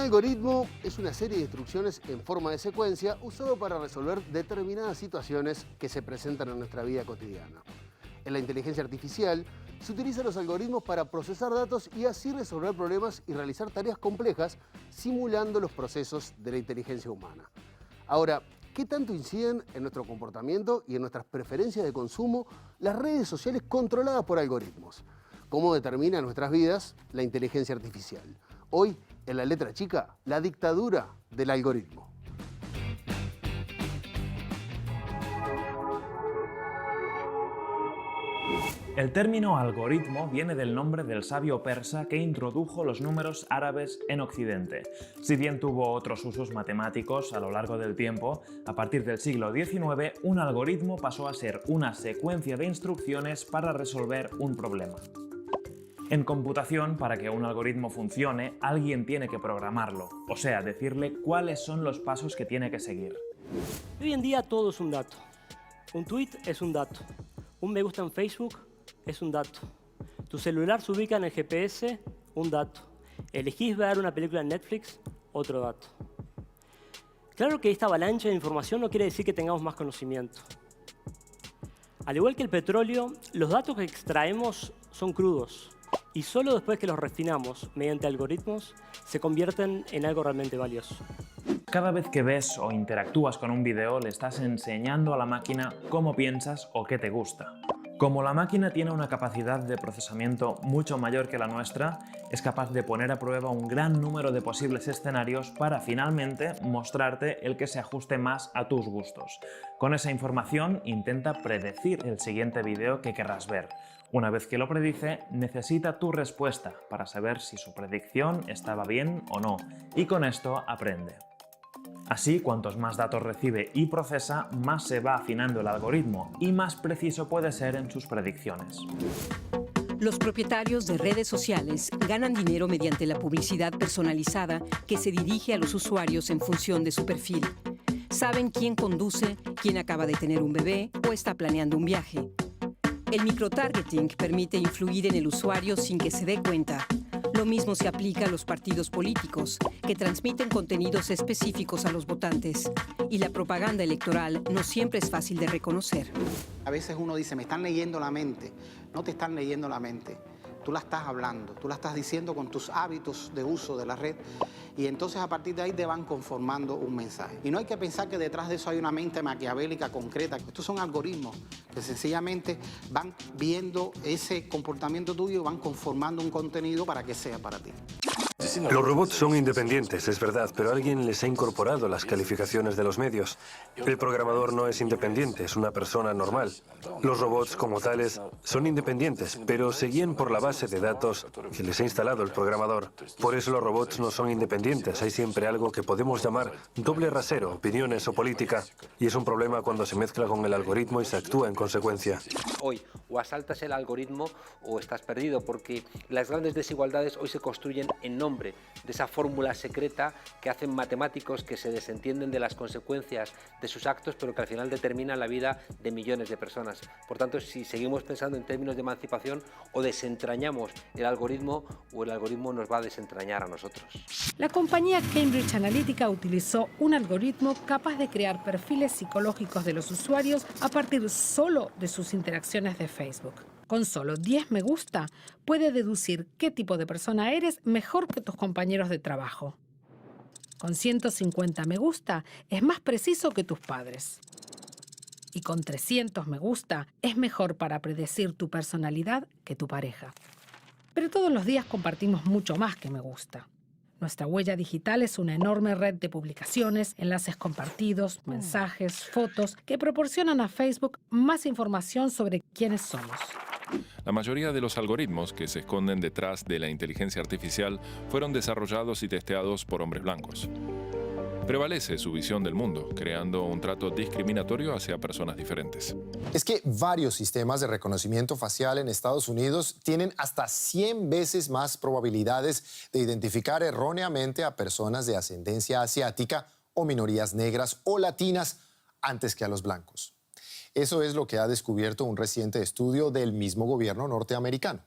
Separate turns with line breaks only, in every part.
algoritmo es una serie de instrucciones en forma de secuencia usado para resolver determinadas situaciones que se presentan en nuestra vida cotidiana. En la inteligencia artificial se utilizan los algoritmos para procesar datos y así resolver problemas y realizar tareas complejas simulando los procesos de la inteligencia humana. Ahora, ¿qué tanto inciden en nuestro comportamiento y en nuestras preferencias de consumo las redes sociales controladas por algoritmos? ¿Cómo determina en nuestras vidas la inteligencia artificial? Hoy, en La Letra Chica, la dictadura del algoritmo.
El término algoritmo viene del nombre del sabio persa que introdujo los números árabes en Occidente. Si bien tuvo otros usos matemáticos a lo largo del tiempo, a partir del siglo XIX, un algoritmo pasó a ser una secuencia de instrucciones para resolver un problema. En computación, para que un algoritmo funcione, alguien tiene que programarlo, o sea, decirle cuáles son los pasos que tiene que seguir.
Hoy en día todo es un dato. Un tweet es un dato. Un me gusta en Facebook es un dato. Tu celular se ubica en el GPS, un dato. Elegís ver una película en Netflix, otro dato. Claro que esta avalancha de información no quiere decir que tengamos más conocimiento. Al igual que el petróleo, los datos que extraemos son crudos y solo después que los refinamos mediante algoritmos se convierten en algo realmente valioso.
Cada vez que ves o interactúas con un video, le estás enseñando a la máquina cómo piensas o qué te gusta. Como la máquina tiene una capacidad de procesamiento mucho mayor que la nuestra, es capaz de poner a prueba un gran número de posibles escenarios para finalmente mostrarte el que se ajuste más a tus gustos. Con esa información intenta predecir el siguiente video que querrás ver. Una vez que lo predice, necesita tu respuesta para saber si su predicción estaba bien o no, y con esto aprende. Así, cuantos más datos recibe y procesa, más se va afinando el algoritmo y más preciso puede ser en sus predicciones.
Los propietarios de redes sociales ganan dinero mediante la publicidad personalizada que se dirige a los usuarios en función de su perfil. Saben quién conduce, quién acaba de tener un bebé o está planeando un viaje. El microtargeting permite influir en el usuario sin que se dé cuenta. Lo mismo se aplica a los partidos políticos, que transmiten contenidos específicos a los votantes. Y la propaganda electoral no siempre es fácil de reconocer.
A veces uno dice, me están leyendo la mente. No te están leyendo la mente. Tú la estás hablando, tú la estás diciendo con tus hábitos de uso de la red. Y entonces a partir de ahí te van conformando un mensaje. Y no hay que pensar que detrás de eso hay una mente maquiavélica concreta. Estos son algoritmos que sencillamente van viendo ese comportamiento tuyo y van conformando un contenido para que sea para ti.
Los robots son independientes, es verdad, pero alguien les ha incorporado las calificaciones de los medios. El programador no es independiente, es una persona normal. Los robots como tales son independientes, pero se guían por la base de datos que les ha instalado el programador. Por eso los robots no son independientes, hay siempre algo que podemos llamar doble rasero, opiniones o política. Y es un problema cuando se mezcla con el algoritmo y se actúa en consecuencia.
Hoy o asaltas el algoritmo o estás perdido, porque las grandes desigualdades hoy se construyen en nombre de esa fórmula secreta que hacen matemáticos que se desentienden de las consecuencias de sus actos, pero que al final determinan la vida de millones de personas. Por tanto, si seguimos pensando en términos de emancipación, o desentrañamos el algoritmo o el algoritmo nos va a desentrañar a nosotros.
La compañía Cambridge Analytica utilizó un algoritmo capaz de crear perfiles psicológicos de los usuarios a partir solo de sus interacciones de Facebook. Con solo 10 me gusta, puede deducir qué tipo de persona eres mejor que tus compañeros de trabajo. Con 150 me gusta, es más preciso que tus padres. Y con 300 me gusta, es mejor para predecir tu personalidad que tu pareja. Pero todos los días compartimos mucho más que me gusta. Nuestra huella digital es una enorme red de publicaciones, enlaces compartidos, mensajes, fotos, que proporcionan a Facebook más información sobre quiénes somos.
La mayoría de los algoritmos que se esconden detrás de la inteligencia artificial fueron desarrollados y testeados por hombres blancos. Prevalece su visión del mundo, creando un trato discriminatorio hacia personas diferentes.
Es que varios sistemas de reconocimiento facial en Estados Unidos tienen hasta 100 veces más probabilidades de identificar erróneamente a personas de ascendencia asiática o minorías negras o latinas antes que a los blancos. Eso es lo que ha descubierto un reciente estudio del mismo gobierno norteamericano.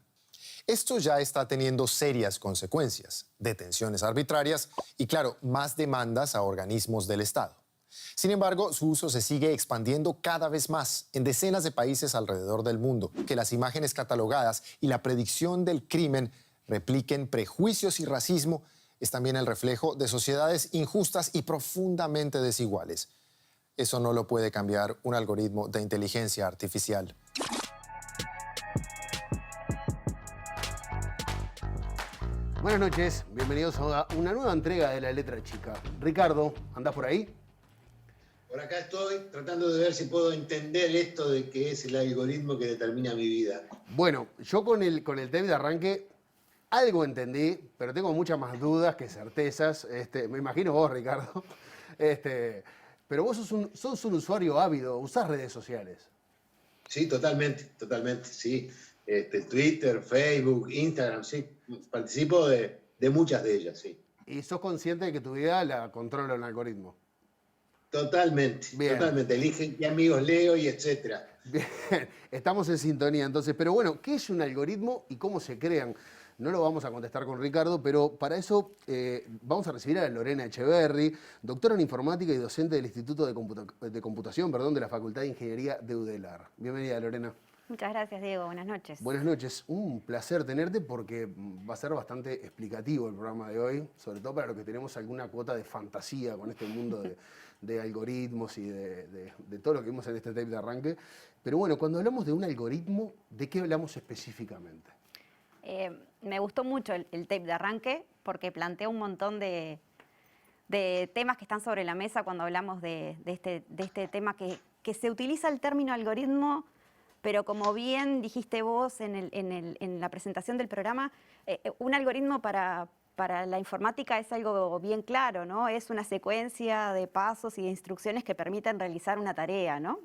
Esto ya está teniendo serias consecuencias, detenciones arbitrarias y, claro, más demandas a organismos del Estado. Sin embargo, su uso se sigue expandiendo cada vez más en decenas de países alrededor del mundo. Que las imágenes catalogadas y la predicción del crimen repliquen prejuicios y racismo es también el reflejo de sociedades injustas y profundamente desiguales. Eso no lo puede cambiar un algoritmo de inteligencia artificial.
Buenas noches, bienvenidos a una nueva entrega de La Letra Chica. Ricardo, ¿andás por ahí?
Por acá estoy tratando de ver si puedo entender esto de que es el algoritmo que determina mi vida.
Bueno, yo con el tape de arranque algo entendí, pero tengo muchas más dudas que certezas. Me imagino vos, Ricardo. Pero vos sos un usuario ávido, usás redes sociales.
Sí, totalmente, sí. Twitter, Facebook, Instagram, sí. Participo de muchas de ellas, sí.
¿Y sos consciente de que tu vida la controla un algoritmo?
Totalmente,
Bien.
Totalmente. Eligen qué amigos leo y etcétera.
Bien, estamos en sintonía entonces. Pero bueno, ¿qué es un algoritmo y cómo se crean? No lo vamos a contestar con Ricardo, pero para eso vamos a recibir a Lorena Echeverri, doctora en informática y docente del Instituto de Computación de la Facultad de Ingeniería de UDELAR. Bienvenida, Lorena.
Muchas gracias, Diego. Buenas noches.
Buenas noches. Un placer tenerte porque va a ser bastante explicativo el programa de hoy, sobre todo para los que tenemos alguna cuota de fantasía con este mundo de algoritmos y de todo lo que vimos en este tape de arranque. Pero bueno, cuando hablamos de un algoritmo, ¿de qué hablamos específicamente?
Me gustó mucho el tape de arranque porque plantea un montón de temas que están sobre la mesa cuando hablamos de este tema que se utiliza el término algoritmo, pero como bien dijiste vos en la presentación del programa, un algoritmo para la informática es algo bien claro, ¿no? Es una secuencia de pasos y de instrucciones que permiten realizar una tarea, ¿no?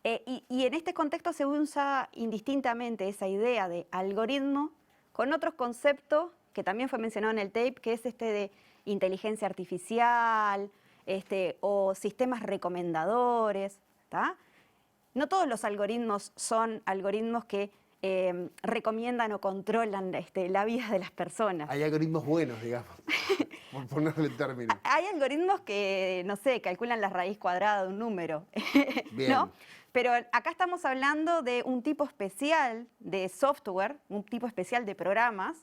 Y en este contexto se usa indistintamente esa idea de algoritmo con otros conceptos que también fue mencionado en el tape, que es de inteligencia artificial o sistemas recomendadores, ¿tá? No todos los algoritmos son algoritmos que recomiendan o controlan la vida de las personas.
Hay algoritmos buenos, digamos, por ponerle el término.
Hay algoritmos que, no sé, calculan la raíz cuadrada de un número,
Bien.
¿no? Pero acá estamos hablando de un tipo especial de software, un tipo especial de programas,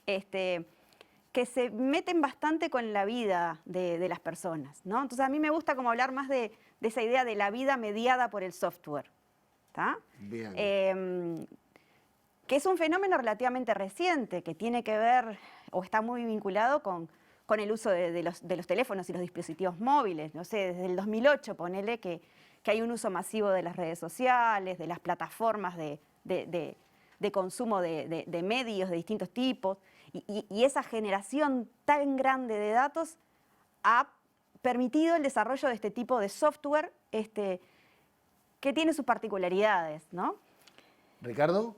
que se meten bastante con la vida de las personas, ¿no? Entonces a mí me gusta como hablar más de esa idea de la vida mediada por el software, ¿tá?
Bien.
Que es un fenómeno relativamente reciente, que tiene que ver o está muy vinculado con el uso de los teléfonos y los dispositivos móviles. No sé, desde el 2008, ponele que hay un uso masivo de las redes sociales, de las plataformas de consumo de medios de distintos tipos, y esa generación tan grande de datos ha permitido el desarrollo de este tipo de software que tiene sus particularidades, ¿no?
¿Ricardo?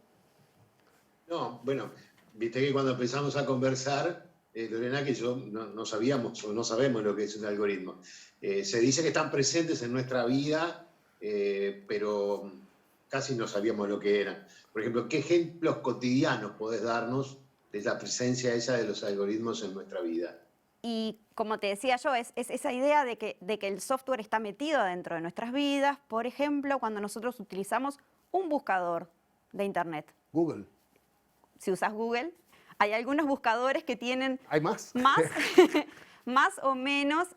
No, bueno, viste que cuando empezamos a conversar, Lorena, que yo no sabíamos o no sabemos lo que es un algoritmo. Se dice que están presentes en nuestra vida, pero casi no sabíamos lo que eran. Por ejemplo, ¿qué ejemplos cotidianos podés darnos de la presencia esa de los algoritmos en nuestra vida?
Y como te decía yo, es esa idea de que el software está metido dentro de nuestras vidas. Por ejemplo, cuando nosotros utilizamos un buscador de Internet.
Google.
Si usas Google, hay algunos buscadores que tienen...
¿Hay más?
Más o menos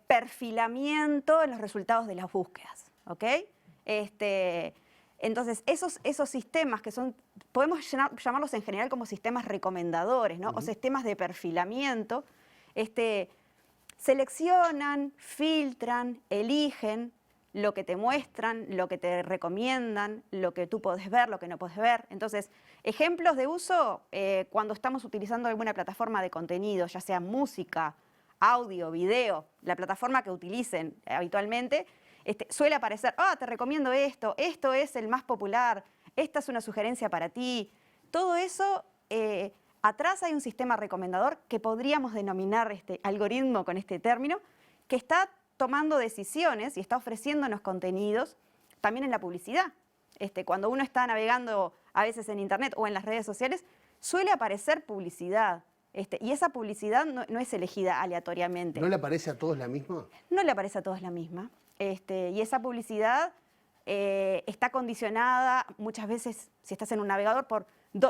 perfilamiento en los resultados de las búsquedas, ¿ok? Entonces, esos sistemas que son, podemos llamarlos en general como sistemas recomendadores, ¿no? O sistemas de perfilamiento, seleccionan, filtran, eligen lo que te muestran, lo que te recomiendan, lo que tú podés ver, lo que no podés ver. Entonces, ejemplos de uso cuando estamos utilizando alguna plataforma de contenido, ya sea música, audio, video, la plataforma que utilicen habitualmente, suele aparecer, te recomiendo esto es el más popular, esta es una sugerencia para ti. Todo eso, atrás hay un sistema recomendador que podríamos denominar algoritmo con este término, que está tomando decisiones y está ofreciéndonos contenidos también en la publicidad. Cuando uno está navegando a veces en Internet o en las redes sociales, suele aparecer publicidad. Y esa publicidad no es elegida aleatoriamente.
¿No le aparece a todos la misma?
No le aparece a todos la misma. Y esa publicidad está condicionada muchas veces, si estás en un navegador, por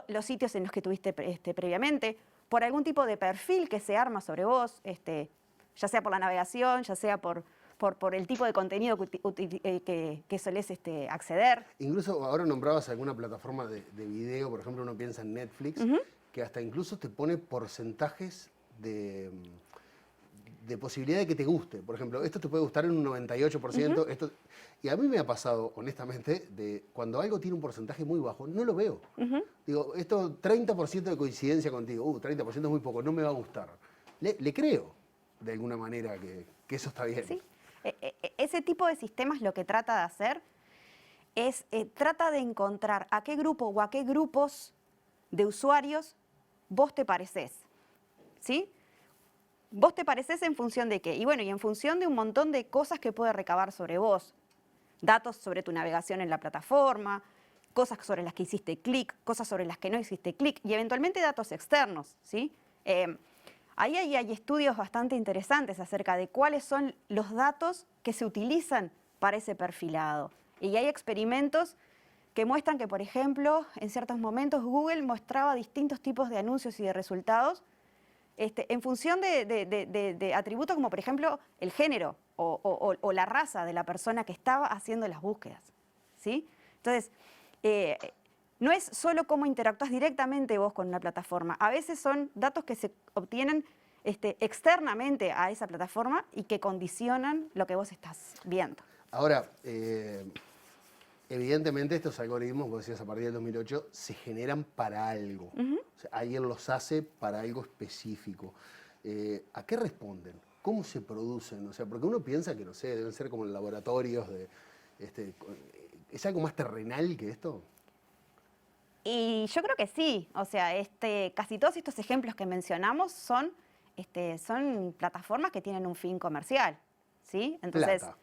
los sitios en los que tuviste previamente, por algún tipo de perfil que se arma sobre vos, ya sea por la navegación, ya sea por el tipo de contenido que solés acceder.
Incluso ahora nombrabas alguna plataforma de video, por ejemplo, uno piensa en Netflix, que hasta incluso te pone porcentajes de posibilidad de que te guste. Por ejemplo, esto te puede gustar en un 98%. Esto, y a mí me ha pasado, honestamente, de cuando algo tiene un porcentaje muy bajo, no lo veo. Digo, esto 30% de coincidencia contigo, 30% es muy poco, no me va a gustar. Le creo, de alguna manera, que eso está bien.
¿Sí? Ese tipo de sistemas lo que trata de hacer es, trata de encontrar a qué grupo o a qué grupos de usuarios vos te parecés, ¿sí? Vos te parecés en función de qué. Y bueno, y en función de un montón de cosas que puede recabar sobre vos. Datos sobre tu navegación en la plataforma, cosas sobre las que hiciste clic, cosas sobre las que no hiciste clic y eventualmente datos externos, ¿sí? Ahí hay estudios bastante interesantes acerca de cuáles son los datos que se utilizan para ese perfilado. Y hay experimentos que muestran que, por ejemplo, en ciertos momentos Google mostraba distintos tipos de anuncios y de resultados en función de atributos como, por ejemplo, el género o la raza de la persona que estaba haciendo las búsquedas, ¿sí? Entonces, no es solo cómo interactúas directamente vos con una plataforma. A veces son datos que se obtienen externamente a esa plataforma y que condicionan lo que vos estás viendo.
Ahora, evidentemente estos algoritmos, vos decías a partir del 2008, se generan para algo. O sea, alguien los hace para algo específico. ¿A qué responden? ¿Cómo se producen? O sea, porque uno piensa que, no sé, deben ser como en laboratorios de... ¿Es algo más terrenal que esto?
Y yo creo que sí. O sea, casi todos estos ejemplos que mencionamos son plataformas que tienen un fin comercial, ¿sí? Entonces,
plata.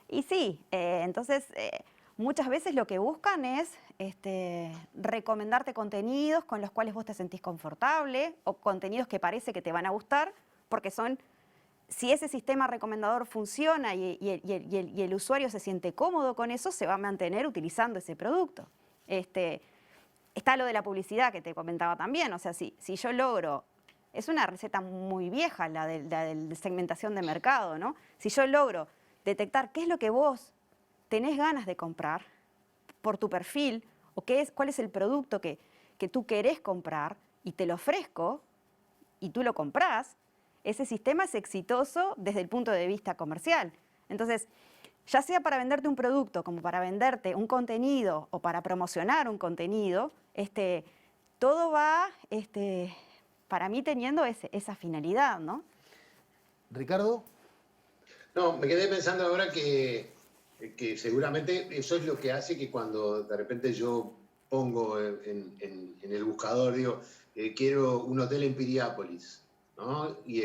Y sí, entonces muchas veces lo que buscan es recomendarte contenidos con los cuales vos te sentís confortable o contenidos que parece que te van a gustar, porque son, si ese sistema recomendador funciona y el usuario se siente cómodo con eso, se va a mantener utilizando ese producto. Está lo de la publicidad que te comentaba también, o sea, si yo logro, es una receta muy vieja la de segmentación de mercado, ¿no? Si yo logro detectar qué es lo que vos tenés ganas de comprar por tu perfil o cuál es el producto que tú querés comprar y te lo ofrezco y tú lo comprás, ese sistema es exitoso desde el punto de vista comercial. Entonces, ya sea para venderte un producto como para venderte un contenido o para promocionar un contenido, todo va, para mí, teniendo esa finalidad, ¿no?
Ricardo.
No, me quedé pensando ahora que seguramente eso es lo que hace que cuando de repente yo pongo en el buscador, digo, quiero un hotel en Piriápolis, ¿no? Y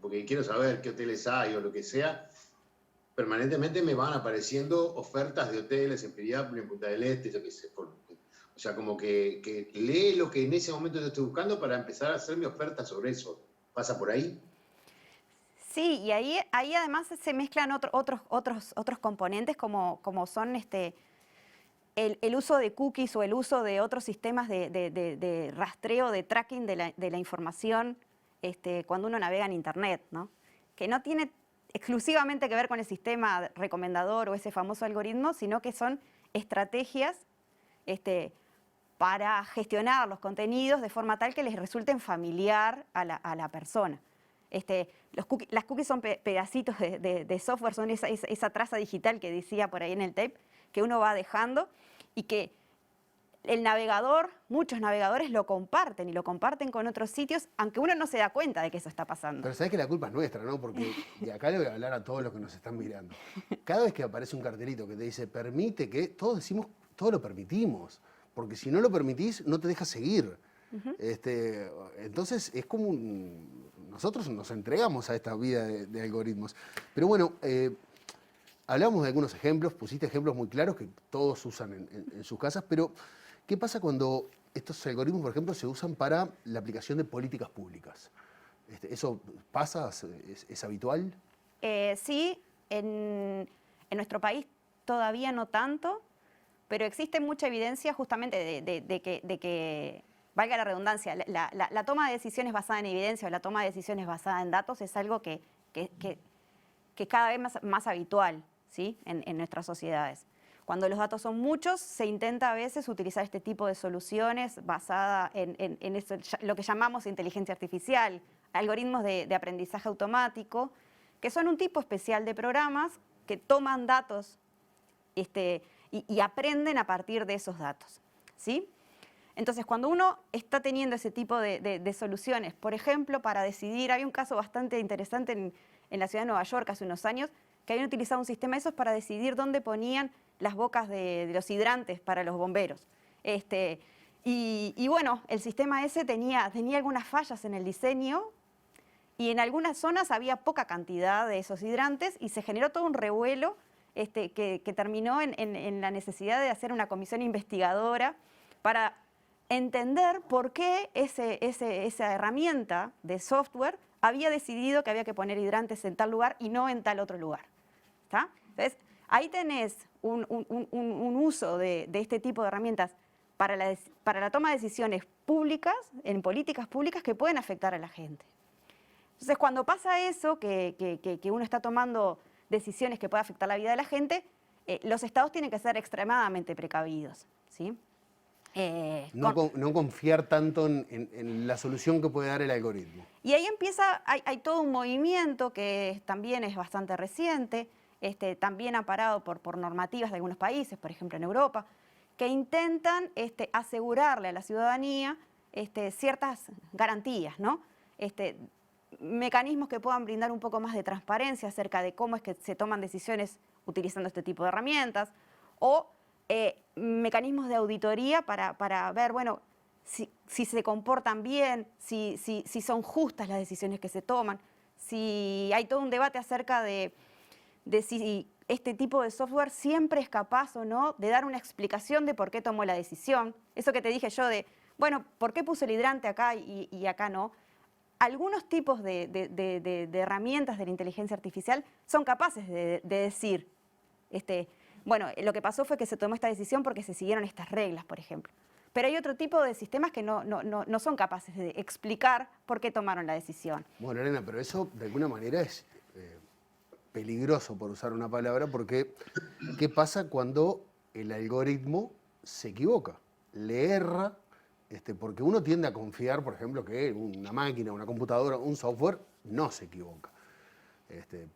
porque quiero saber qué hoteles hay o lo que sea, permanentemente me van apareciendo ofertas de hoteles en Piriápolis, en Punta del Este, yo qué sé. O sea, como que lee lo que en ese momento yo estoy buscando para empezar a hacer mi oferta sobre eso. ¿Pasa por ahí?
Sí, y ahí además se mezclan otros componentes como son el uso de cookies o el uso de otros sistemas de rastreo, de tracking de la información cuando uno navega en Internet, ¿no? Que no tiene exclusivamente que ver con el sistema recomendador o ese famoso algoritmo, sino que son estrategias para gestionar los contenidos de forma tal que les resulten familiar a la persona. Las cookies son pedacitos de software, son esa traza digital que decía por ahí en el tape, que uno va dejando y que el navegador, muchos navegadores lo comparten y lo comparten con otros sitios, aunque uno no se da cuenta de que eso está pasando.
Pero sabés que la culpa es nuestra, ¿no? Porque, y acá le voy a hablar a todos los que nos están mirando. Cada vez que aparece un cartelito que te dice permite que, todos decimos, todo lo permitimos. Porque si no lo permitís, no te deja seguir. Entonces es como nosotros nos entregamos a esta vida de algoritmos. Pero bueno, Hablábamos de algunos ejemplos, pusiste ejemplos muy claros que todos usan en sus casas, pero ¿qué pasa cuando estos algoritmos, por ejemplo, se usan para la aplicación de políticas públicas? ¿Eso pasa? ¿Es habitual?
Sí, en nuestro país todavía no tanto, pero existe mucha evidencia justamente de que, valga la redundancia, la toma de decisiones basada en evidencia o la toma de decisiones basada en datos es algo que es cada vez más habitual, ¿sí? en nuestras sociedades. Cuando los datos son muchos, se intenta a veces utilizar este tipo de soluciones basada en lo que llamamos inteligencia artificial, algoritmos de aprendizaje automático, que son un tipo especial de programas que toman datos y aprenden a partir de esos datos, ¿sí? Entonces, cuando uno está teniendo ese tipo de soluciones, por ejemplo, para decidir, había un caso bastante interesante en la ciudad de Nueva York hace unos años, que habían utilizado un sistema de esos para decidir dónde ponían las bocas de los hidrantes para los bomberos. Y bueno, el sistema ese tenía algunas fallas en el diseño y en algunas zonas había poca cantidad de esos hidrantes y se generó todo un revuelo que terminó en la necesidad de hacer una comisión investigadora para entender por qué esa herramienta de software había decidido que había que poner hidrantes en tal lugar y no en tal otro lugar. ¿Está? Entonces, ahí tenés un uso de este tipo de herramientas para la toma de decisiones públicas, en políticas públicas que pueden afectar a la gente. Entonces, cuando pasa eso, que uno está tomando decisiones que pueden afectar la vida de la gente, los estados tienen que ser extremadamente precavidos, ¿sí?
No confiar tanto en la solución que puede dar el algoritmo.
Y ahí hay todo un movimiento que también es bastante reciente, también amparado por normativas de algunos países, por ejemplo en Europa, que intentan asegurarle a la ciudadanía ciertas garantías, ¿no? Mecanismos que puedan brindar un poco más de transparencia acerca de cómo es que se toman decisiones utilizando este tipo de herramientas, o mecanismos de auditoría para ver, bueno, si se comportan bien, si son justas las decisiones que se toman, si hay todo un debate acerca de si este tipo de software siempre es capaz o no de dar una explicación de por qué tomó la decisión. Eso que te dije yo de, bueno, ¿por qué puse el hidrante acá y acá no? Algunos tipos de herramientas de la inteligencia artificial son capaces de decir, bueno, lo que pasó fue que se tomó esta decisión porque se siguieron estas reglas, por ejemplo. Pero hay otro tipo de sistemas que no son capaces de explicar por qué tomaron la decisión.
Bueno, Elena, pero eso de alguna manera es peligroso, por usar una palabra, porque ¿qué pasa cuando el algoritmo se equivoca? Le erra, porque uno tiende a confiar, por ejemplo, que una máquina, una computadora, un software no se equivoca.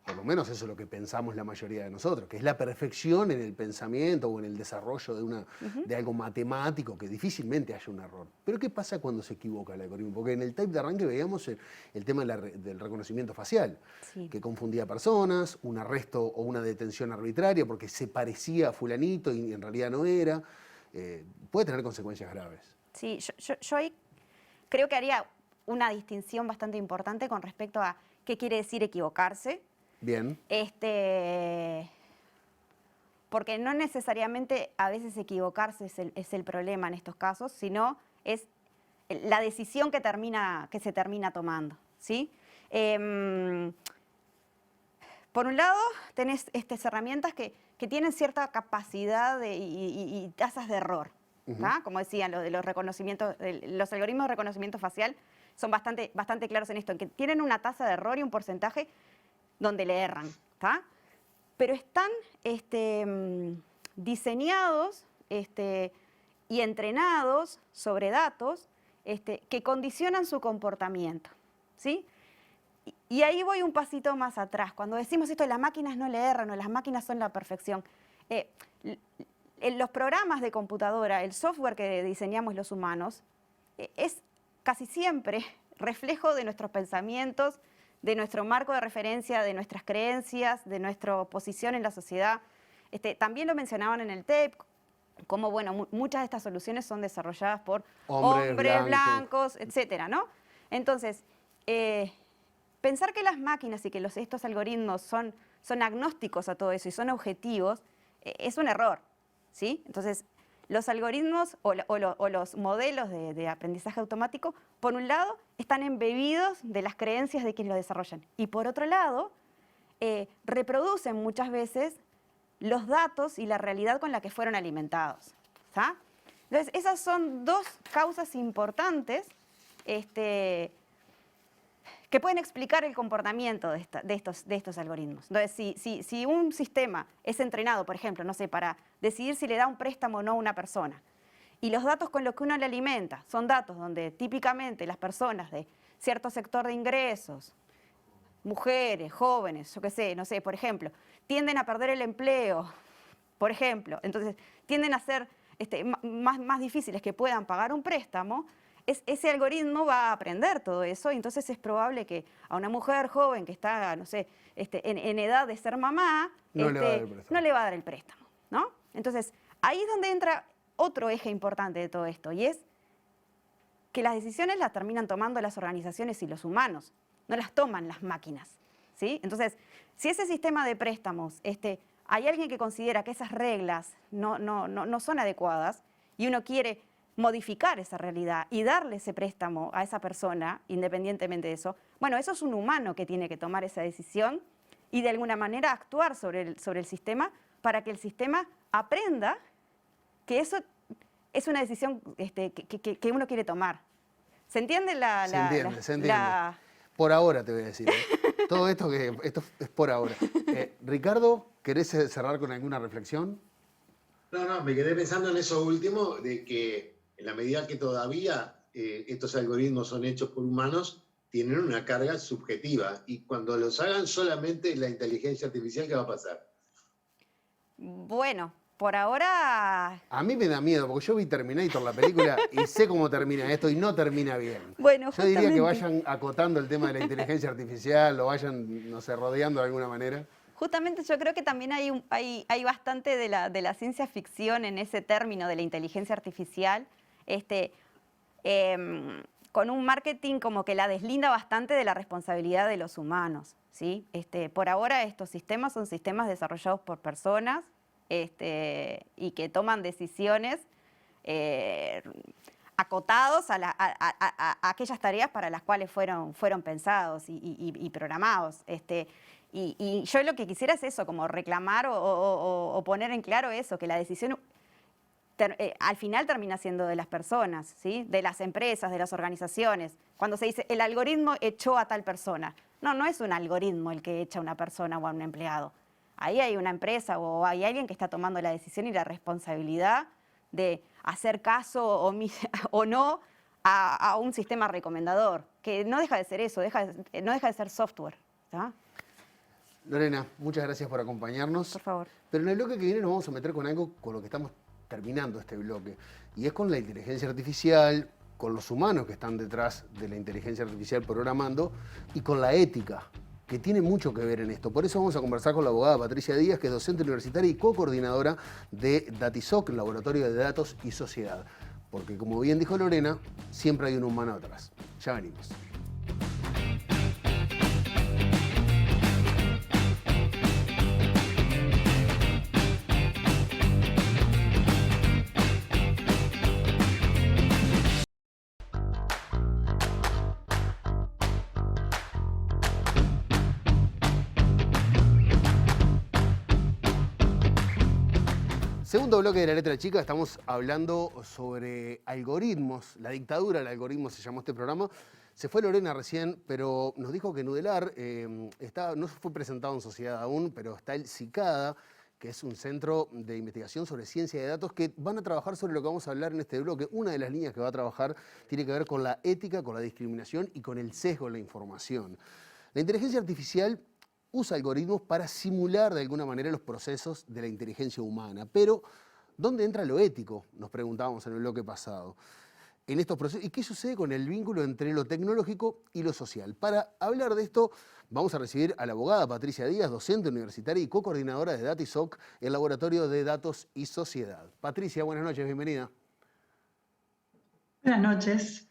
Por lo menos eso es lo que pensamos la mayoría de nosotros, que es la perfección en el pensamiento o en el desarrollo de algo matemático, que difícilmente haya un error. Pero ¿qué pasa cuando se equivoca el algoritmo? Porque en el tape de arranque veíamos el tema del reconocimiento facial, sí, que confundía personas, un arresto o una detención arbitraria porque se parecía a fulanito y en realidad no era. Puede tener consecuencias graves.
Sí, yo ahí creo que haría una distinción bastante importante con respecto a ¿qué quiere decir equivocarse?
Bien.
Porque no necesariamente a veces equivocarse es el problema en estos casos, sino es la decisión que se termina tomando, ¿sí? Por un lado, tenés estas herramientas que tienen cierta capacidad y tasas de error, ¿tá? Como decía, lo de los reconocimientos, los algoritmos de reconocimiento facial son bastante claros en esto, en que tienen una tasa de error y un porcentaje donde le erran, ¿tá? Pero están diseñados y entrenados sobre datos que condicionan su comportamiento, ¿sí? Y ahí voy un pasito más atrás. Cuando decimos esto, las máquinas no le erran o las máquinas son la perfección. En los programas de computadora, el software que diseñamos los humanos, es casi siempre reflejo de nuestros pensamientos, de nuestro marco de referencia, de nuestras creencias, de nuestra posición en la sociedad. También lo mencionaban en el tape, como bueno, muchas de estas soluciones son desarrolladas por hombres blancos, etcétera, ¿no? Entonces, pensar que las máquinas y que estos algoritmos son son agnósticos a todo eso y son objetivos, es un error, ¿sí? Entonces, los algoritmos o los modelos de aprendizaje automático, por un lado, están embebidos de las creencias de quienes lo desarrollan. Y por otro lado, reproducen muchas veces los datos y la realidad con la que fueron alimentados. ¿Tá? Entonces, esas son dos causas importantes que pueden explicar el comportamiento de estos algoritmos. Entonces, si un sistema es entrenado, por ejemplo, no sé, para decidir si le da un préstamo o no a una persona, y los datos con los que uno le alimenta son datos donde típicamente las personas de cierto sector de ingresos, mujeres, jóvenes, yo qué sé, no sé, por ejemplo, tienden a perder el empleo, por ejemplo, entonces tienden a ser más difíciles que puedan pagar un préstamo, ese algoritmo va a aprender todo eso y entonces es probable que a una mujer joven que está, no sé, en edad de ser mamá, no le va a dar el préstamo, ¿no? Entonces, ahí es donde entra otro eje importante de todo esto y es que las decisiones las terminan tomando las organizaciones y los humanos, no las toman las máquinas, ¿sí? Entonces, si ese sistema de préstamos, hay alguien que considera que esas reglas no son adecuadas y uno quiere modificar esa realidad y darle ese préstamo a esa persona, independientemente de eso, bueno, eso es un humano que tiene que tomar esa decisión y de alguna manera actuar sobre el sistema para que el sistema aprenda que eso es una decisión que uno quiere tomar. ¿Se entiende
Se entiende. Por ahora te voy a decir. Todo esto es por ahora. Ricardo, ¿querés cerrar con alguna reflexión?
No, me quedé pensando en eso último, de que en la medida que todavía estos algoritmos son hechos por humanos, tienen una carga subjetiva. Y cuando los hagan solamente la inteligencia artificial, ¿qué va a pasar?
Bueno, por ahora...
A mí me da miedo, porque yo vi Terminator, la película, y sé cómo termina esto, y no termina bien.
Bueno,
yo diría que vayan acotando el tema de la inteligencia artificial, lo vayan, no sé, rodeando de alguna manera.
Justamente yo creo que también hay bastante de la ciencia ficción en ese término de la inteligencia artificial, con un marketing como que la deslinda bastante de la responsabilidad de los humanos, ¿sí? Por ahora estos sistemas son sistemas desarrollados por personas y que toman decisiones acotados a aquellas tareas para las cuales fueron pensados y programados. Y yo lo que quisiera es eso, como reclamar o poner en claro eso, que la decisión al final termina siendo de las personas, ¿sí? De las empresas, de las organizaciones. Cuando se dice, el algoritmo echó a tal persona. No es un algoritmo el que echa a una persona o a un empleado. Ahí hay una empresa o hay alguien que está tomando la decisión y la responsabilidad de hacer caso o no a un sistema recomendador, que no deja de ser eso, no deja de ser software, ¿tá?
Lorena, muchas gracias por acompañarnos.
Por favor.
Pero en el bloque que viene nos vamos a meter con algo con lo que estamos terminando este bloque, y es con la inteligencia artificial, con los humanos que están detrás de la inteligencia artificial programando y con la ética, que tiene mucho que ver en esto. Por eso vamos a conversar con la abogada Patricia Díaz, que es docente universitaria y co-coordinadora de DatiSoc, el Laboratorio de Datos y Sociedad. Porque como bien dijo Lorena, siempre hay un humano atrás. Ya venimos. Segundo bloque de La Letra Chica, estamos hablando sobre algoritmos, la dictadura del algoritmo se llamó este programa. Se fue Lorena recién, pero nos dijo que Nudelar no fue presentado en sociedad aún, pero está el CICADA, que es un centro de investigación sobre ciencia de datos que van a trabajar sobre lo que vamos a hablar en este bloque. Una de las líneas que va a trabajar tiene que ver con la ética, con la discriminación y con el sesgo de la información. La inteligencia artificial usa algoritmos para simular de alguna manera los procesos de la inteligencia humana. Pero, ¿dónde entra lo ético? Nos preguntábamos en el bloque pasado. En estos procesos, ¿y qué sucede con el vínculo entre lo tecnológico y lo social? Para hablar de esto, vamos a recibir a la abogada Patricia Díaz, docente universitaria y co-coordinadora de DatiSoc, el Laboratorio de Datos y Sociedad. Patricia, buenas noches, bienvenida.
Buenas noches.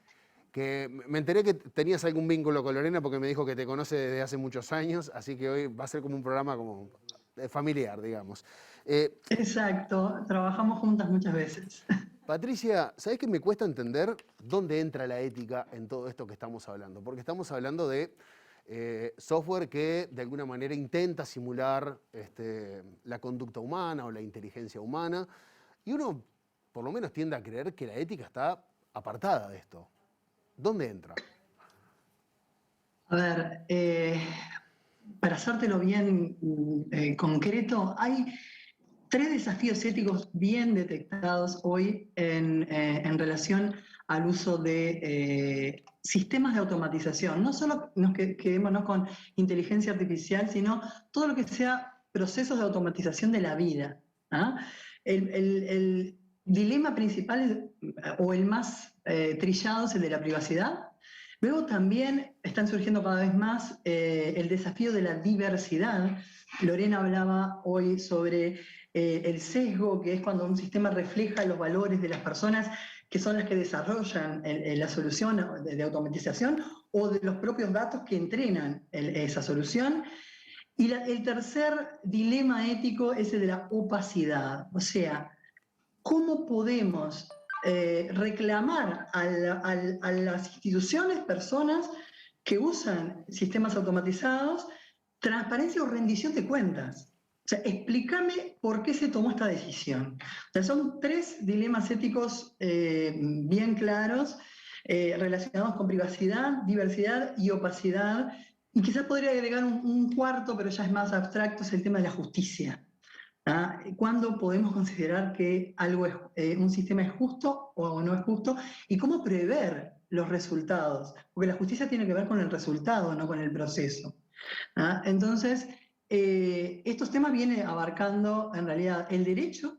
que me enteré que tenías algún vínculo con Lorena porque me dijo que te conoce desde hace muchos años, así que hoy va a ser como un programa como familiar, digamos.
Exacto, trabajamos juntas muchas veces.
Patricia, ¿sabés que me cuesta entender dónde entra la ética en todo esto que estamos hablando? Porque estamos hablando de software que de alguna manera intenta simular la conducta humana o la inteligencia humana, y uno por lo menos tiende a creer que la ética está apartada de esto. ¿Dónde entra?
A ver, para hacértelo bien concreto, hay 3 desafíos éticos bien detectados hoy en relación al uso de sistemas de automatización. No solo nos quedémonos con inteligencia artificial, sino todo lo que sea procesos de automatización de la vida. ¿Ah? El dilema principal, o el más trillado, es el de la privacidad. Luego también están surgiendo cada vez más el desafío de la diversidad. Lorena hablaba hoy sobre el sesgo, que es cuando un sistema refleja los valores de las personas que son las que desarrollan la solución de automatización, o de los propios datos que entrenan esa solución. Y el tercer dilema ético es el de la opacidad. O sea, ¿cómo podemos reclamar a las instituciones, personas que usan sistemas automatizados, transparencia o rendición de cuentas? O sea, explícame por qué se tomó esta decisión. O sea, son 3 dilemas éticos bien claros, relacionados con privacidad, diversidad y opacidad. Y quizás podría agregar un cuarto, pero ya es más abstracto, es el tema de la justicia. ¿Ah? ¿Cuándo podemos considerar que algo un sistema es justo o no es justo? ¿Y cómo prever los resultados? Porque la justicia tiene que ver con el resultado, no con el proceso. ¿Ah? Entonces, estos temas vienen abarcando en realidad el derecho,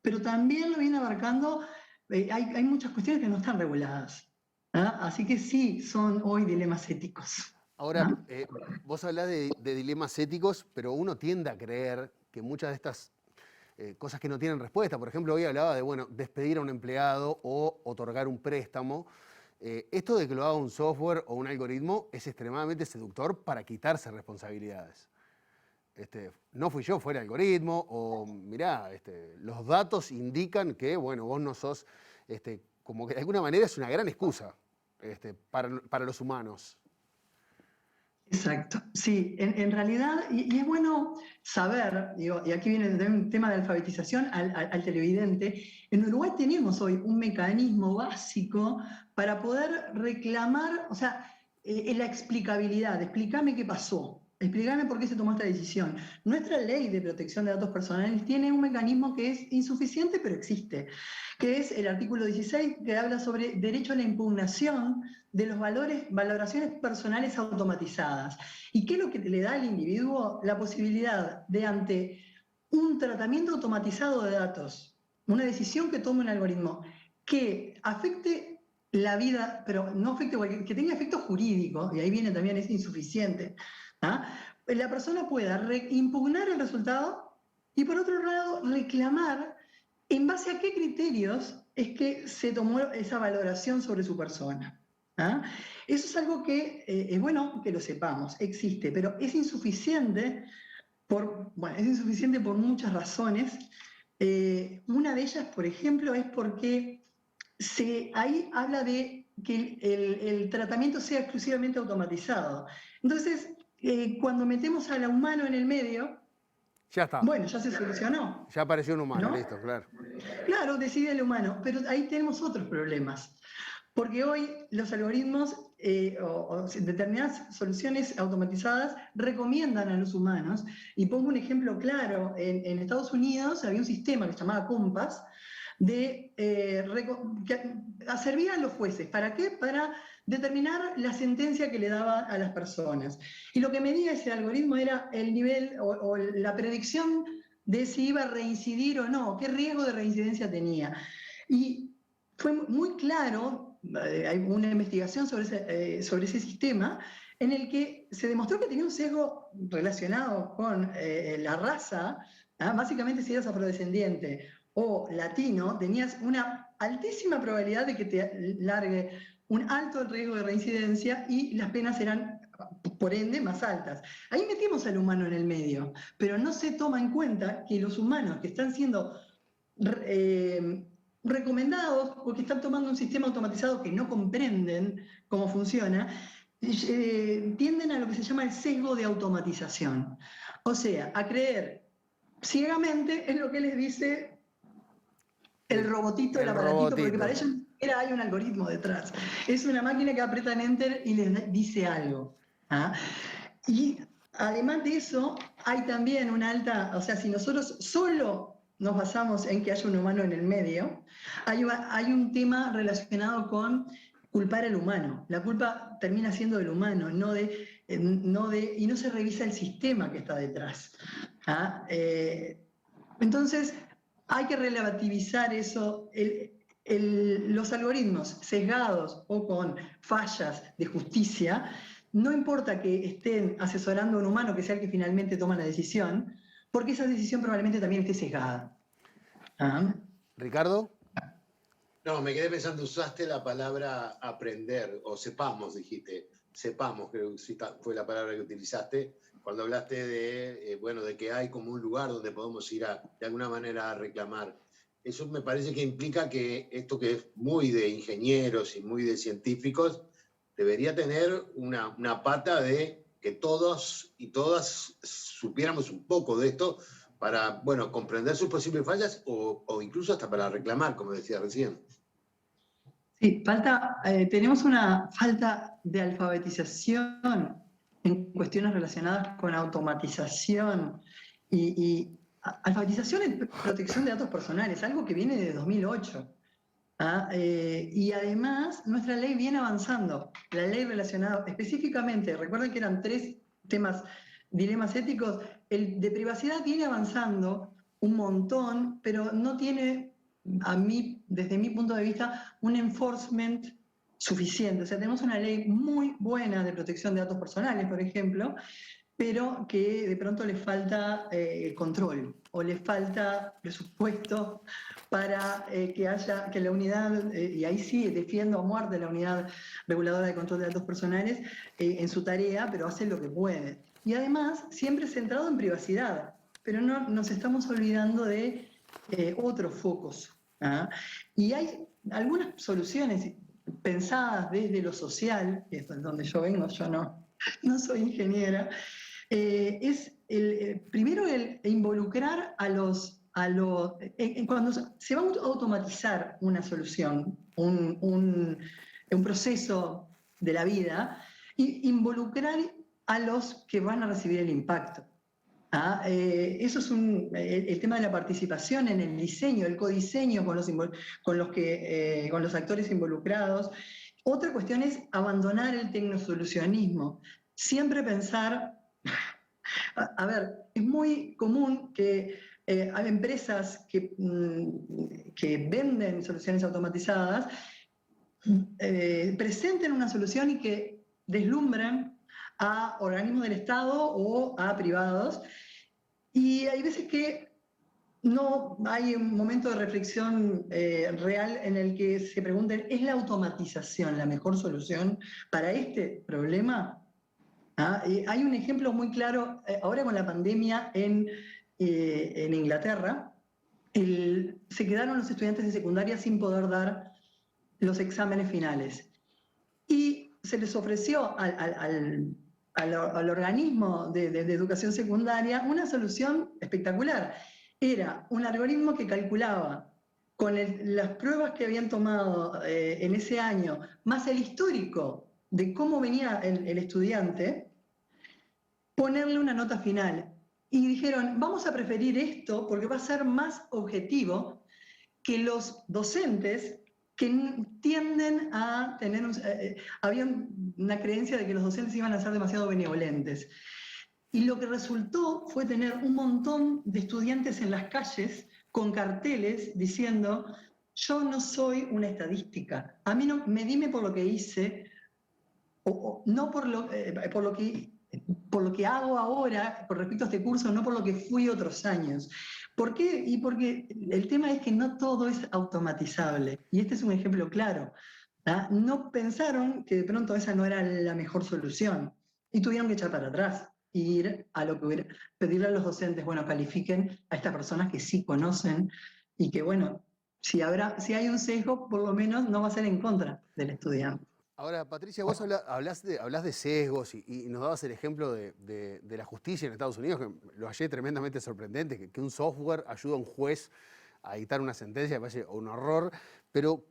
pero también lo viene abarcando, hay muchas cuestiones que no están reguladas. ¿Ah? Así que sí, son hoy dilemas éticos.
Ahora, vos hablás de dilemas éticos, pero uno tiende a creer que muchas de estas cosas que no tienen respuesta, por ejemplo, hoy hablaba de, despedir a un empleado o otorgar un préstamo. Esto de que lo haga un software o un algoritmo es extremadamente seductor para quitarse responsabilidades. No fui yo, fue el algoritmo, o mirá, los datos indican que, vos no sos, como que de alguna manera es una gran excusa para los humanos.
Exacto, sí, en realidad, y es bueno saber, y aquí viene un tema de alfabetización al televidente, en Uruguay tenemos hoy un mecanismo básico para poder reclamar, o sea, la explicabilidad, explícame qué pasó. Explícame por qué se tomó esta decisión. Nuestra ley de protección de datos personales tiene un mecanismo que es insuficiente, pero existe, que es el artículo 16, que habla sobre derecho a la impugnación de los valoraciones personales automatizadas. ¿Y qué es lo que le da al individuo? La posibilidad de, ante un tratamiento automatizado de datos, una decisión que tome un algoritmo que afecte la vida, pero no afecte, que tenga efecto jurídico, y ahí viene también, es insuficiente, ¿ah? La persona pueda impugnar el resultado y, por otro lado, reclamar en base a qué criterios es que se tomó esa valoración sobre su persona. ¿Ah? Eso es algo que es bueno que lo sepamos, existe, pero es insuficiente por muchas razones. Una de ellas, por ejemplo, es porque ahí habla de que el tratamiento sea exclusivamente automatizado. Entonces, cuando metemos al humano en el medio,
ya está.
Bueno, ya se solucionó.
Ya apareció un humano,
¿no?
Listo, claro.
Claro, decide el humano, pero ahí tenemos otros problemas. Porque hoy los algoritmos o determinadas soluciones automatizadas recomiendan a los humanos, y pongo un ejemplo claro, en Estados Unidos había un sistema que se llamaba Compass, que servía a los jueces. ¿Para qué? Para determinar la sentencia que le daba a las personas. Y lo que medía ese algoritmo era el nivel o la predicción de si iba a reincidir o no, qué riesgo de reincidencia tenía. Y fue muy claro, hay una investigación sobre ese sistema, en el que se demostró que tenía un sesgo relacionado con la raza. Básicamente, si eras afrodescendiente o latino, tenías una altísima probabilidad de que te largue un alto riesgo de reincidencia y las penas eran, por ende, más altas. Ahí metimos al humano en el medio, pero no se toma en cuenta que los humanos que están siendo recomendados o que están tomando un sistema automatizado que no comprenden cómo funciona, tienden a lo que se llama el sesgo de automatización. O sea, a creer ciegamente en lo que les dice el robotito, el aparatito, porque para ellos ni siquiera hay un algoritmo detrás. Es una máquina que apretan enter y les dice algo. ¿Ah? Y además de eso, hay también una alta, o sea, si nosotros solo nos basamos en que haya un humano en el medio, hay un tema relacionado con culpar al humano. La culpa termina siendo del humano, y no se revisa el sistema que está detrás. ¿Ah? Entonces, hay que relativizar eso. Los algoritmos sesgados o con fallas de justicia, no importa que estén asesorando a un humano que sea el que finalmente toma la decisión, porque esa decisión probablemente también esté sesgada. ¿Ah?
¿Ricardo?
No, me quedé pensando, usaste la palabra aprender, o sepamos, dijiste. Sepamos, creo que fue la palabra que utilizaste, cuando hablaste de que hay como un lugar donde podemos ir de alguna manera a reclamar. Eso me parece que implica que esto que es muy de ingenieros y muy de científicos, debería tener una pata de que todos y todas supiéramos un poco de esto para, bueno, comprender sus posibles fallas o incluso hasta para reclamar, como decía recién.
Sí, tenemos una falta de alfabetización en cuestiones relacionadas con automatización y alfabetización en protección de datos personales, algo que viene de 2008. Y además, nuestra ley viene avanzando. La ley relacionada específicamente, recuerden que eran 3 dilemas éticos, el de privacidad viene avanzando un montón, pero no tiene, desde mi punto de vista, un enforcement suficiente. O sea, tenemos una ley muy buena de protección de datos personales, por ejemplo, pero que de pronto le falta control o le falta presupuesto para que la unidad, y ahí sí defiendo a muerte la unidad reguladora de control de datos personales en su tarea, pero hace lo que puede. Y además, siempre centrado en privacidad, pero no nos estamos olvidando de otros focos. Y hay algunas soluciones pensadas desde lo social, que es donde yo vengo, yo no soy ingeniera, primero el involucrar cuando se va a automatizar una solución, un proceso de la vida, involucrar a los que van a recibir el impacto. Eso es el tema de la participación en el diseño, el codiseño con los actores involucrados. Otra cuestión es abandonar el tecnosolucionismo. Siempre pensar, a ver, es muy común que hay empresas que venden soluciones automatizadas, presenten una solución y que deslumbran a organismos del Estado o a privados. Y hay veces que no hay un momento de reflexión real en el que se pregunten, ¿es la automatización la mejor solución para este problema? Hay un ejemplo muy claro, ahora con la pandemia en Inglaterra, se quedaron los estudiantes de secundaria sin poder dar los exámenes finales. Y se les ofreció al organismo de educación secundaria una solución espectacular. Era un algoritmo que calculaba con las pruebas que habían tomado en ese año, más el histórico de cómo venía el estudiante, ponerle una nota final. Y dijeron, vamos a preferir esto porque va a ser más objetivo que los docentes que tienden a tener... había una creencia de que los docentes iban a ser demasiado benevolentes. Y lo que resultó fue tener un montón de estudiantes en las calles con carteles diciendo, yo no soy una estadística, a mí no, medime por lo que hice, no por lo que hago ahora con respecto a este curso, no por lo que fui otros años. ¿Por qué? Y porque el tema es que no todo es automatizable. Y este es un ejemplo claro. no pensaron que de pronto esa no era la mejor solución y tuvieron que echar para atrás e ir a lo que hubiera, pedirle a los docentes, bueno, califiquen a estas personas que sí conocen y que, bueno, si hay un sesgo, por lo menos no va a ser en contra del estudiante.
Ahora, Patricia, vos hablás de sesgos y nos dabas el ejemplo de la justicia en Estados Unidos, que lo hallé tremendamente sorprendente, que un software ayuda a un juez a dictar una sentencia, me parece un horror, pero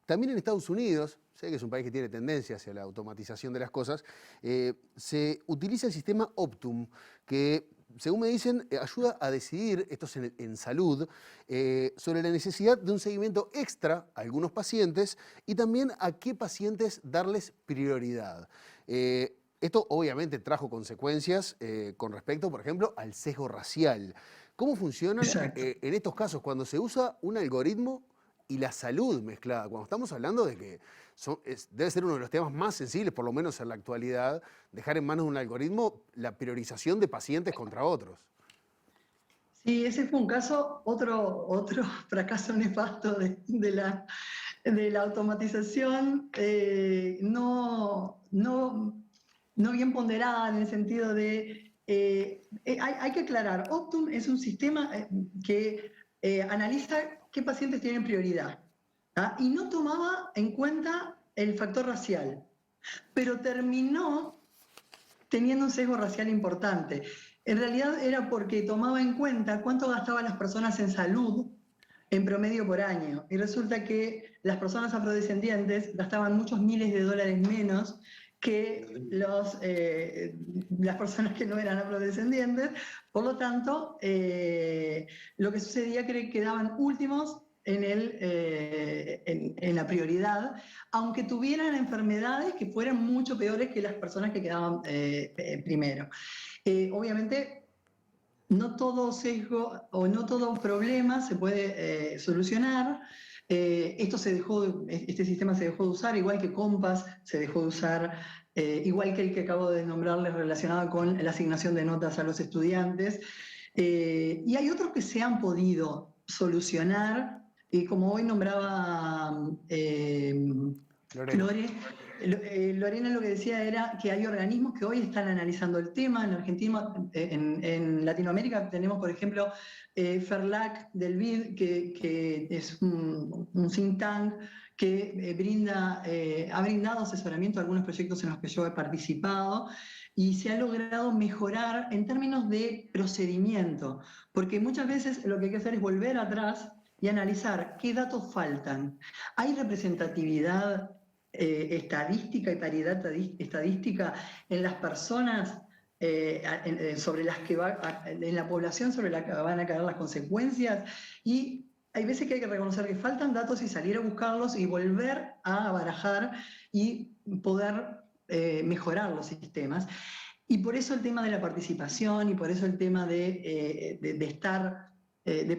también en Estados Unidos, sé que es un país que tiene tendencia hacia la automatización de las cosas, se utiliza el sistema Optum, que, según me dicen, ayuda a decidir, esto es en salud, sobre la necesidad de un seguimiento extra a algunos pacientes y también a qué pacientes darles prioridad. Esto obviamente trajo consecuencias con respecto, por ejemplo, al sesgo racial. ¿Cómo funcionan en estos casos cuando se usa un algoritmo y la salud mezclada? Cuando estamos hablando de que debe ser uno de los temas más sensibles, por lo menos en la actualidad, dejar en manos de un algoritmo la priorización de pacientes contra otros.
Sí, ese fue un caso, otro fracaso nefasto de la automatización, no bien ponderada en el sentido de... hay que aclarar, Optum es un sistema que analiza qué pacientes tienen prioridad, y no tomaba en cuenta el factor racial, pero terminó teniendo un sesgo racial importante. En realidad era porque tomaba en cuenta cuánto gastaban las personas en salud en promedio por año, y resulta que las personas afrodescendientes gastaban muchos miles de dólares menos que las personas que no eran afrodescendientes. Por lo tanto, lo que sucedía es que quedaban últimos en la prioridad, aunque tuvieran enfermedades que fueran mucho peores que las personas que quedaban primero. Obviamente, no todo sesgo o no todo problema se puede solucionar. Este sistema se dejó de usar, igual que Compass se dejó de usar, igual que el que acabo de nombrarles relacionado con la asignación de notas a los estudiantes. Y hay otros que se han podido solucionar, como hoy nombraba Lorena, lo que decía era que hay organismos que hoy están analizando el tema. En Argentina, en Latinoamérica tenemos, por ejemplo, FERLAC del BID, que es un think tank que ha brindado asesoramiento a algunos proyectos en los que yo he participado, y se ha logrado mejorar en términos de procedimiento, porque muchas veces lo que hay que hacer es volver atrás y analizar qué datos faltan. ¿Hay representatividad estadística y paridad estadística en las personas sobre las que en la población sobre la que van a caer las consecuencias? Y hay veces que hay que reconocer que faltan datos y salir a buscarlos y volver a barajar y poder mejorar los sistemas. Y por eso el tema de la participación, y por eso el tema de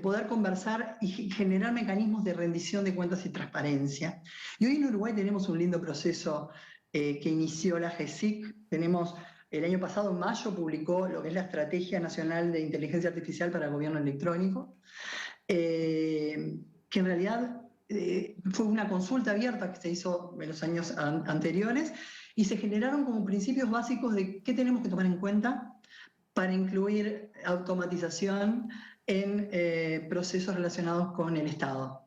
poder conversar y generar mecanismos de rendición de cuentas y transparencia. Y hoy en Uruguay tenemos un lindo proceso que inició la GESIC. El año pasado, en mayo, publicó lo que es la Estrategia Nacional de Inteligencia Artificial para el Gobierno Electrónico, que en realidad fue una consulta abierta que se hizo en los años anteriores, y se generaron como principios básicos de qué tenemos que tomar en cuenta para incluir automatización en procesos relacionados con el Estado.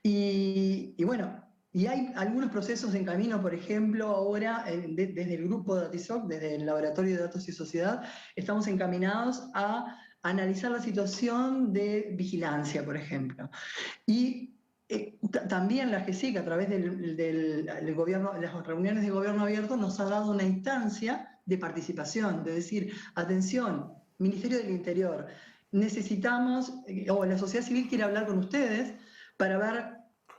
Y bueno, y hay algunos procesos en camino. Por ejemplo, ahora desde el grupo de DATISOC, desde el Laboratorio de Datos y Sociedad, estamos encaminados a analizar la situación de vigilancia, por ejemplo. Y también la GESIC, a través del gobierno, las reuniones de gobierno abierto, nos ha dado una instancia de participación, de decir, atención, Ministerio del Interior, necesitamos, o la sociedad civil quiere hablar con ustedes para ver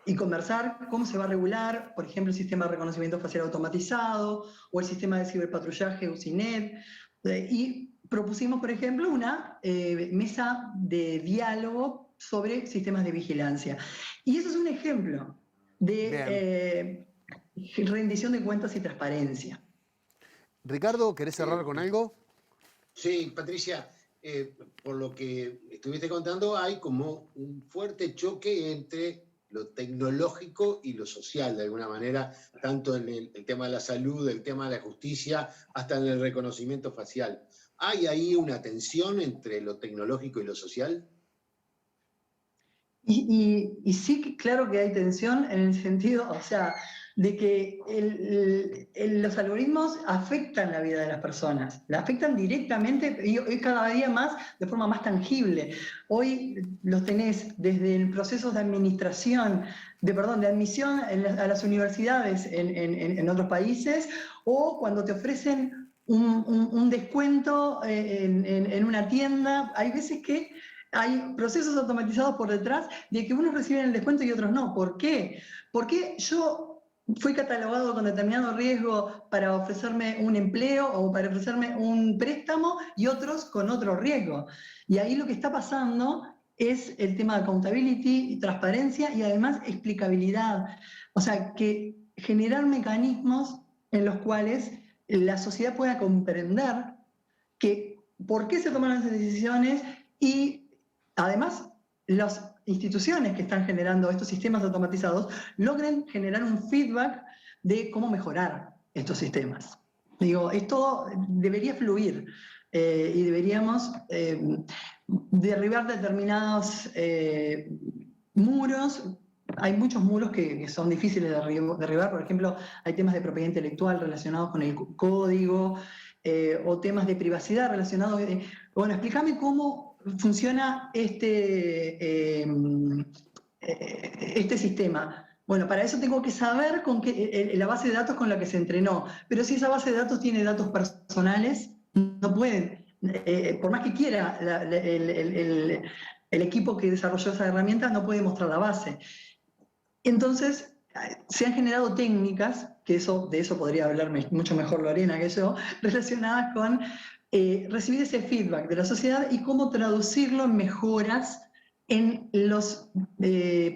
y conversar cómo se va a regular, por ejemplo, el sistema de reconocimiento facial automatizado o el sistema de ciberpatrullaje UCINET, y propusimos, por ejemplo, una mesa de diálogo sobre sistemas de vigilancia. Y eso es un ejemplo de rendición de cuentas y transparencia.
Ricardo, ¿querés cerrar con algo?
Sí, Patricia, por lo que estuviste contando, hay como un fuerte choque entre lo tecnológico y lo social, de alguna manera, tanto en el tema de la salud, el tema de la justicia, hasta en el reconocimiento facial. ¿Hay ahí una tensión entre lo tecnológico y lo social?
Y sí, claro que hay tensión en el sentido, o sea, de que los algoritmos afectan la vida de las personas, la afectan directamente y hoy cada día más de forma más tangible. Hoy los tenés desde el proceso de administración, de admisión a las universidades en otros países, o cuando te ofrecen un descuento en una tienda. Hay veces que hay procesos automatizados por detrás de que unos reciben el descuento y otros no. ¿Por qué? Porque yo fui catalogado con determinado riesgo para ofrecerme un empleo o para ofrecerme un préstamo y otros con otro riesgo. Y ahí lo que está pasando es el tema de accountability, transparencia y además explicabilidad. O sea, que generar mecanismos en los cuales la sociedad pueda comprender por qué se toman esas decisiones y además las instituciones que están generando estos sistemas automatizados logren generar un feedback de cómo mejorar estos sistemas. Digo, esto debería fluir y deberíamos derribar determinados muros. Hay muchos muros que son difíciles de derribar. Por ejemplo, hay temas de propiedad intelectual relacionados con el código o temas de privacidad relacionados. Bueno, explícame cómo funciona este sistema. Bueno, para eso tengo que saber la base de datos con la que se entrenó. Pero si esa base de datos tiene datos personales, no pueden, por más que quiera el equipo que desarrolló esa herramienta, no puede mostrar la base. Entonces, se han generado técnicas, que de eso podría hablarme mucho mejor Lorena que yo, relacionadas con recibir ese feedback de la sociedad y cómo traducirlo en mejoras en los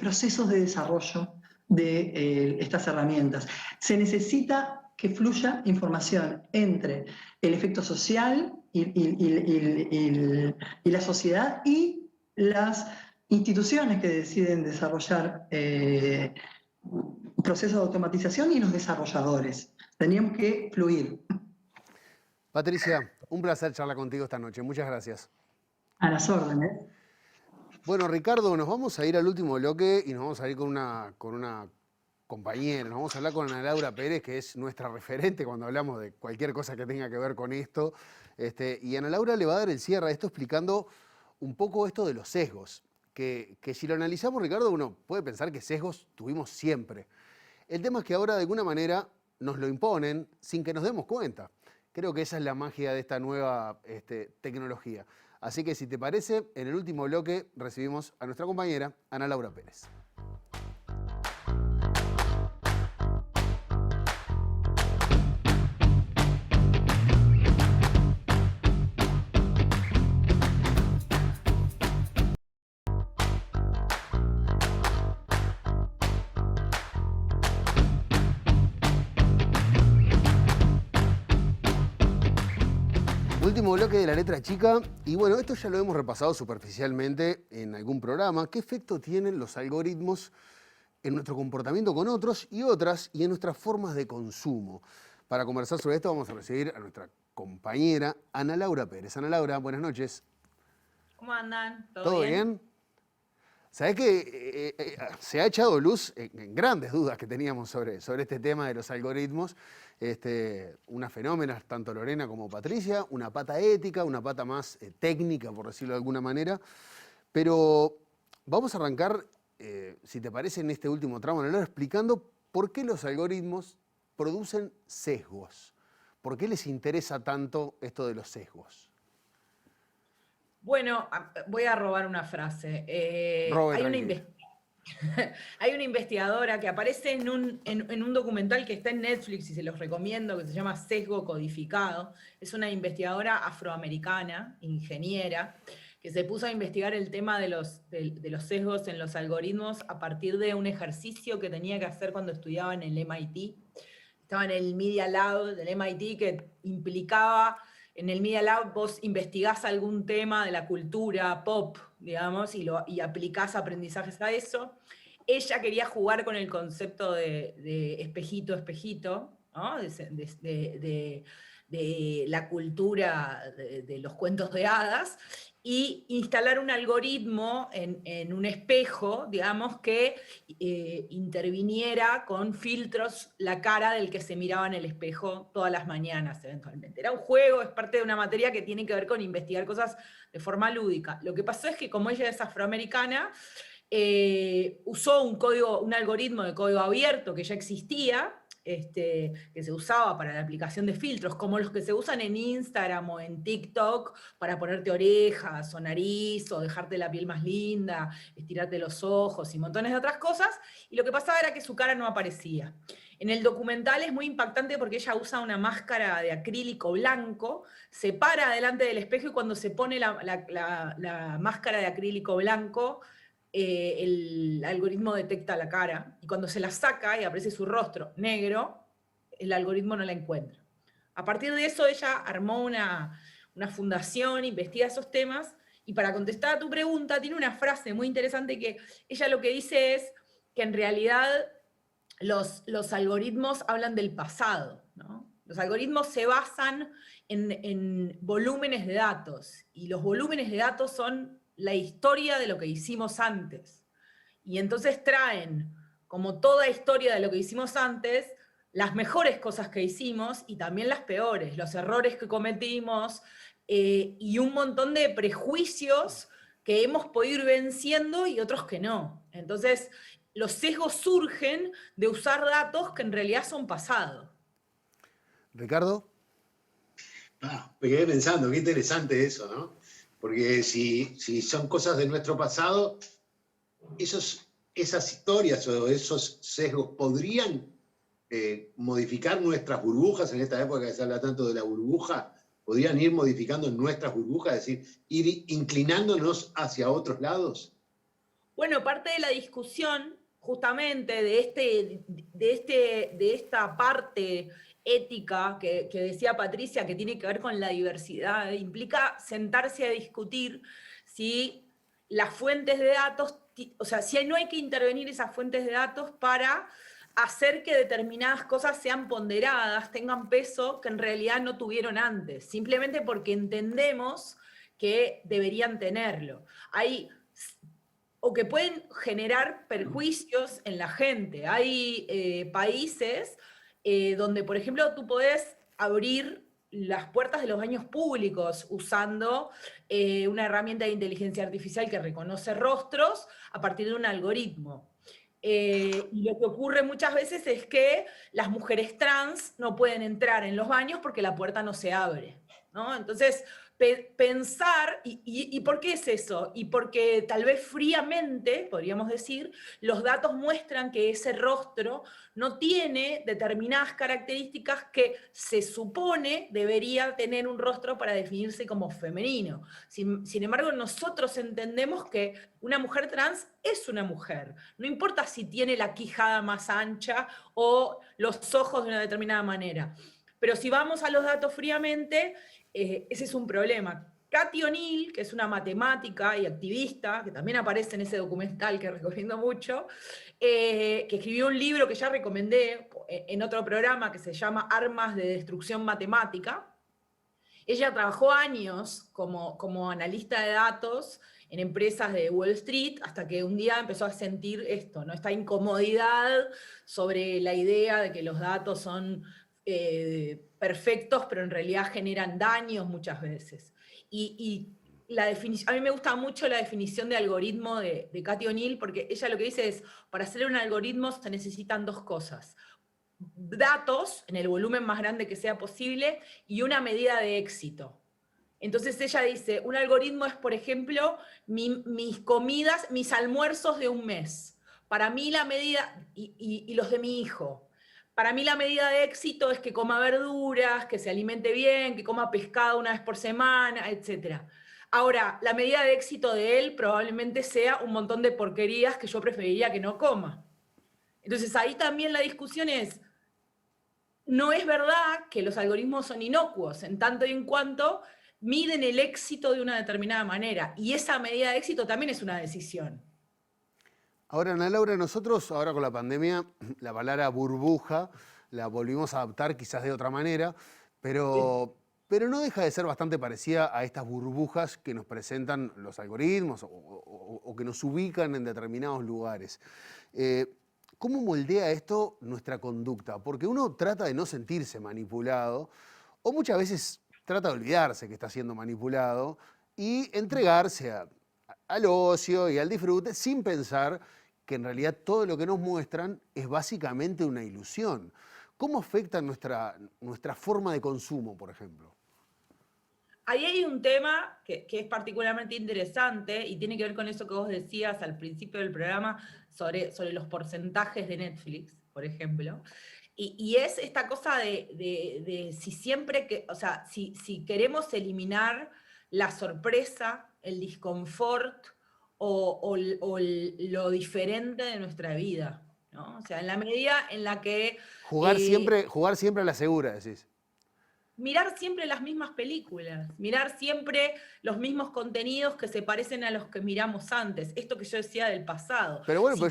procesos de desarrollo de estas herramientas. Se necesita que fluya información entre el efecto social y la sociedad y las instituciones que deciden desarrollar procesos de automatización y los desarrolladores. Tendríamos que fluir.
Patricia, un placer charlar contigo esta noche. Muchas gracias.
A las órdenes.
Bueno, Ricardo, nos vamos a ir al último bloque y nos vamos a ir con una compañera. Nos vamos a hablar con Ana Laura Pérez, que es nuestra referente cuando hablamos de cualquier cosa que tenga que ver con esto. Y Ana Laura le va a dar el cierre a esto explicando un poco esto de los sesgos. Que si lo analizamos, Ricardo, uno puede pensar que sesgos tuvimos siempre. El tema es que ahora de alguna manera nos lo imponen sin que nos demos cuenta. Creo que esa es la magia de esta nueva tecnología. Así que si te parece, en el último bloque recibimos a nuestra compañera Ana Laura Pérez. Último bloque de La Letra Chica, y bueno, esto ya lo hemos repasado superficialmente en algún programa. ¿Qué efecto tienen los algoritmos en nuestro comportamiento con otros y otras y en nuestras formas de consumo? Para conversar sobre esto vamos a recibir a nuestra compañera Ana Laura Pérez. Ana Laura, buenas noches.
¿Cómo andan?
¿Todo bien? Sabés que se ha echado luz en grandes dudas que teníamos sobre este tema de los algoritmos. Unas fenómenas, tanto Lorena como Patricia, una pata ética, una pata más técnica, por decirlo de alguna manera. Pero vamos a arrancar, si te parece, en este último tramo, Ana Laura, explicando por qué los algoritmos producen sesgos. ¿Por qué les interesa tanto esto de los sesgos?
Bueno, voy a robar una frase. Hay una investigadora que aparece en un documental que está en Netflix y se los recomiendo, que se llama Sesgo Codificado. Es una investigadora afroamericana, ingeniera, que se puso a investigar el tema de los sesgos en los algoritmos a partir de un ejercicio que tenía que hacer cuando estudiaba en el MIT. Estaba en el Media Lab del MIT, que implicaba... En el Media Lab vos investigás algún tema de la cultura pop, digamos, y aplicás aprendizajes a eso. ella quería jugar con el concepto de espejito, espejito, ¿no? De la cultura de los cuentos de hadas, y instalar un algoritmo en un espejo, digamos, que interviniera con filtros la cara del que se miraba en el espejo todas las mañanas, eventualmente. Era un juego, es parte de una materia que tiene que ver con investigar cosas de forma lúdica. Lo que pasó es que como ella es afroamericana, usó un algoritmo de código abierto que ya existía, que se usaba para la aplicación de filtros, como los que se usan en Instagram o en TikTok para ponerte orejas o nariz, o dejarte la piel más linda, estirarte los ojos y montones de otras cosas, y lo que pasaba era que su cara no aparecía. En el documental es muy impactante porque ella usa una máscara de acrílico blanco, se para delante del espejo y cuando se pone la máscara de acrílico blanco, el algoritmo detecta la cara, y cuando se la saca y aparece su rostro negro, el algoritmo no la encuentra. A partir de eso ella armó una fundación, investiga esos temas, y para contestar a tu pregunta, tiene una frase muy interesante que ella lo que dice es que en realidad los algoritmos hablan del pasado, ¿no? Los algoritmos se basan en volúmenes de datos, y los volúmenes de datos son la historia de lo que hicimos antes. Y entonces traen, como toda historia de lo que hicimos antes, las mejores cosas que hicimos y también las peores, los errores que cometimos, y un montón de prejuicios que hemos podido ir venciendo y otros que no. Entonces, los sesgos surgen de usar datos que en realidad son pasado.
Ricardo.
Me quedé pensando, qué interesante eso, ¿no? Porque si son cosas de nuestro pasado, esas historias o esos sesgos podrían modificar nuestras burbujas en esta época que se habla tanto de la burbuja, podrían ir modificando nuestras burbujas, es decir, ir inclinándonos hacia otros lados.
Bueno, parte de la discusión justamente de esta parte ética que decía Patricia, que tiene que ver con la diversidad, implica sentarse a discutir si las fuentes de datos, o sea, si no hay que intervenir esas fuentes de datos para hacer que determinadas cosas sean ponderadas, tengan peso que en realidad no tuvieron antes, simplemente porque entendemos que deberían tenerlo. O que pueden generar perjuicios en la gente. Hay países donde, por ejemplo, tú podés abrir las puertas de los baños públicos usando una herramienta de inteligencia artificial que reconoce rostros a partir de un algoritmo. Y lo que ocurre muchas veces es que las mujeres trans no pueden entrar en los baños porque la puerta no se abre, ¿no? Entonces, pensar, ¿y por qué es eso? Y porque tal vez fríamente, podríamos decir, los datos muestran que ese rostro no tiene determinadas características que se supone debería tener un rostro para definirse como femenino. Sin embargo, nosotros entendemos que una mujer trans es una mujer. No importa si tiene la quijada más ancha o los ojos de una determinada manera. Pero si vamos a los datos fríamente, ese es un problema. Cathy O'Neil, que es una matemática y activista, que también aparece en ese documental que recomiendo mucho, que escribió un libro que ya recomendé en otro programa que se llama Armas de Destrucción Matemática. Ella trabajó años como analista de datos en empresas de Wall Street, hasta que un día empezó a sentir esto, ¿no? Esta incomodidad sobre la idea de que los datos son perfectos, pero en realidad generan daños muchas veces. Y a mí me gusta mucho la definición de algoritmo de Cathy O'Neil, porque ella lo que dice es, para hacer un algoritmo se necesitan dos cosas: datos, en el volumen más grande que sea posible, y una medida de éxito. Entonces ella dice, un algoritmo es, por ejemplo, mis comidas, mis almuerzos de un mes. Para mí la medida, y los de mi hijo. Para mí la medida de éxito es que coma verduras, que se alimente bien, que coma pescado una vez por semana, etc. Ahora, la medida de éxito de él probablemente sea un montón de porquerías que yo preferiría que no coma. Entonces ahí también la discusión es, no es verdad que los algoritmos son inocuos, en tanto y en cuanto miden el éxito de una determinada manera, y esa medida de éxito también es una decisión.
Ahora, Ana Laura, nosotros ahora con la pandemia, la palabra burbuja la volvimos a adaptar quizás de otra manera, pero no deja de ser bastante parecida a estas burbujas que nos presentan los algoritmos o que nos ubican en determinados lugares. ¿Cómo moldea esto nuestra conducta? Porque uno trata de no sentirse manipulado o muchas veces trata de olvidarse que está siendo manipulado y entregarse al ocio y al disfrute sin pensar que en realidad todo lo que nos muestran es básicamente una ilusión. ¿Cómo afecta nuestra forma de consumo, por ejemplo?
Ahí hay un tema que es particularmente interesante y tiene que ver con eso que vos decías al principio del programa sobre los porcentajes de Netflix, por ejemplo. Y es esta cosa de si siempre, si queremos eliminar la sorpresa, el disconfort o lo diferente de nuestra vida, ¿no? O sea, en la medida en la que...
Jugar siempre a la segura, decís.
Mirar siempre las mismas películas, mirar siempre los mismos contenidos que se parecen a los que miramos antes. Esto que yo decía del pasado.
Pero bueno,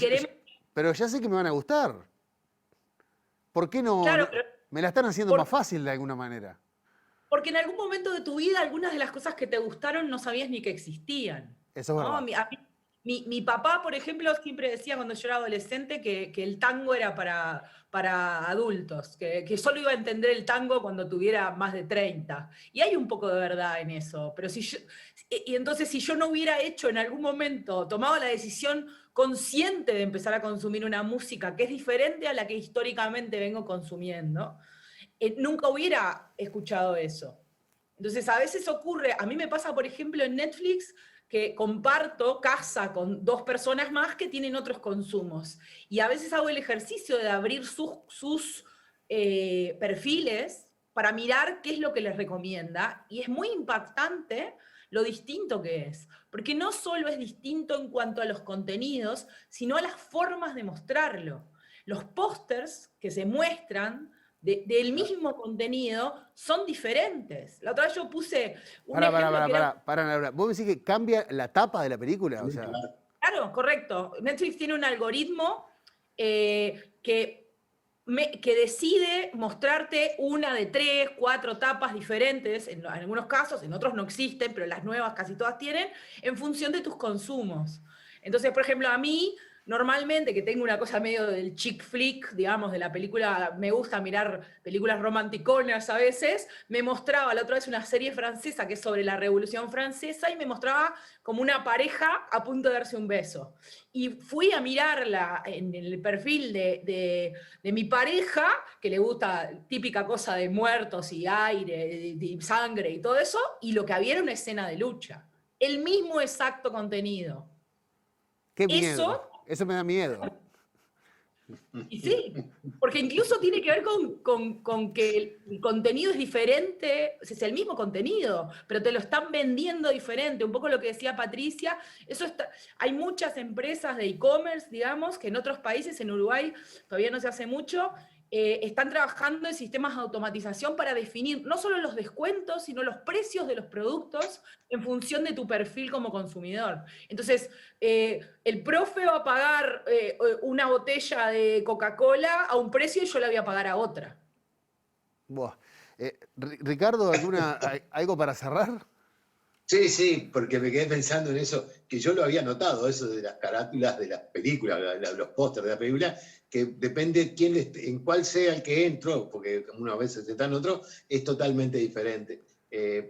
pero ya sé que me van a gustar. ¿Por qué no?
Claro,
me la están haciendo más fácil de alguna manera.
Porque en algún momento de tu vida algunas de las cosas que te gustaron no sabías ni que existían.
Eso es verdad.
Mi papá, por ejemplo, siempre decía cuando yo era adolescente que el tango era para adultos, que solo iba a entender el tango cuando tuviera más de 30. Y hay un poco de verdad en eso. Pero entonces si yo no hubiera hecho en algún momento, tomado la decisión consciente de empezar a consumir una música que es diferente a la que históricamente vengo consumiendo, nunca hubiera escuchado eso. Entonces a veces ocurre, a mí me pasa por ejemplo en Netflix, que comparto casa con 2 personas más que tienen otros consumos. Y a veces hago el ejercicio de abrir sus perfiles para mirar qué es lo que les recomienda. Y es muy impactante lo distinto que es. Porque no solo es distinto en cuanto a los contenidos, sino a las formas de mostrarlo. Los pósters que se muestran del mismo contenido son diferentes. La otra vez yo puse un ejemplo
para. ¿Vos me decís que cambia la tapa de la película? O sea...
Claro, correcto. Netflix tiene un algoritmo que decide mostrarte una de 3, 4 tapas diferentes, en algunos casos, en otros no existen, pero las nuevas casi todas tienen, en función de tus consumos. Entonces, por ejemplo, a mí... Normalmente, que tengo una cosa medio del chick flick, digamos, de la película, me gusta mirar películas romanticonas a veces, me mostraba la otra vez una serie francesa que es sobre la Revolución Francesa y me mostraba como una pareja a punto de darse un beso. Y fui a mirarla en el perfil de mi pareja, que le gusta típica cosa de muertos y aire, de sangre y todo eso, y lo que había era una escena de lucha. El mismo exacto contenido.
¡Qué miedo! Eso me da miedo.
Y sí, porque incluso tiene que ver con que el contenido es diferente, es el mismo contenido, pero te lo están vendiendo diferente. Un poco lo que decía Patricia, hay muchas empresas de e-commerce, digamos, que en otros países, en Uruguay todavía no se hace mucho, están trabajando en sistemas de automatización para definir no solo los descuentos, sino los precios de los productos en función de tu perfil como consumidor. Entonces, el profe va a pagar una botella de Coca-Cola a un precio y yo la voy a pagar a otra.
Buah. Ricardo, ¿algo para cerrar?
Sí, porque me quedé pensando en eso, que yo lo había notado, eso de las carátulas de las películas, los pósters de la película, que depende en cuál sea el que entro, porque una vez está en otro, es totalmente diferente.